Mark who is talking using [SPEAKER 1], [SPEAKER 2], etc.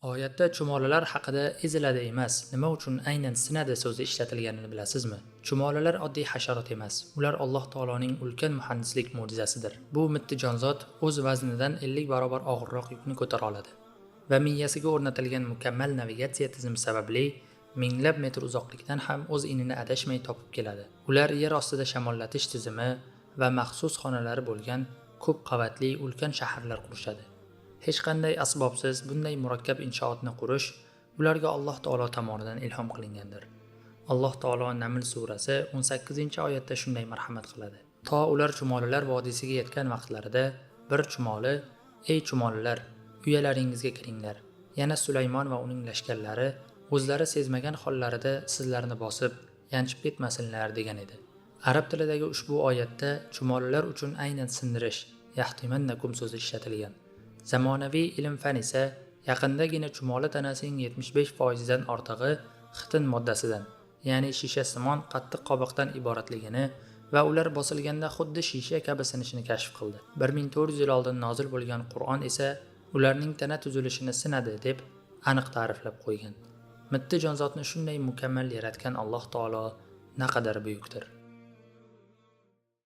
[SPEAKER 1] Oyatda chumolilar haqida eziladi emas, nima uchun aynan sinadi so'zi ishlatilganini bilasizmi? Chumolilar oddiy hasharot emas, ular Alloh taoloning ulkan muhandislik mo'jizasidir. Bu mitti jonzot o'z vaznidan 50 barobar og'irroq yukni ko'tara oladi va miyasiga o'rnatilgan mukammal navigatsiya tizimi sababli minglab metr uzoqlikdan ham o'z inini adashmay topib keladi. Ular yer ostida shamollatish tizimi va maxsus xonalari bo'lgan ko'p qavatli ulkan shaharlar qurishadi. Hech qanday asbobsiz bunday murakkab inshootni qurish ularga Alloh taolo tomonidan ilhom qilingandir. Alloh taolo Naml surasi 18-oyatda shunday marhamat qiladi. To ular chumolilar vodiysiga yetgan vaqtlarida bir chumoli: "Ey chumolilar, uyalaringizga kiringlar. Yana Sulaymon va uning lashkarlari o'zlari sezmagan hollarida sizlarni bosib, yanchib ketmasinlar" degan edi. Arab tilidagi ushbu oyatda chumolilar uchun aynan sindirish, yahtimannakum so'zi ishlatilgan. Zamonaviy ilm-fan esa yaqindagina chumoli tanasining 75% dan ortig'i xitin moddasidan, ya'ni shishasimon qattiq qobiqdan iboratligini va ular bosilganda xuddi shisha kabi sinishini kashf qildi. 1400 yil oldin nozil bo'lgan Qur'on esa ularning tana tuzilishini sinadi deb aniq ta'riflab qo'ygan. Mitti jonzotni shunday mukammal yaratgan Alloh taolo naqadar buyukdir.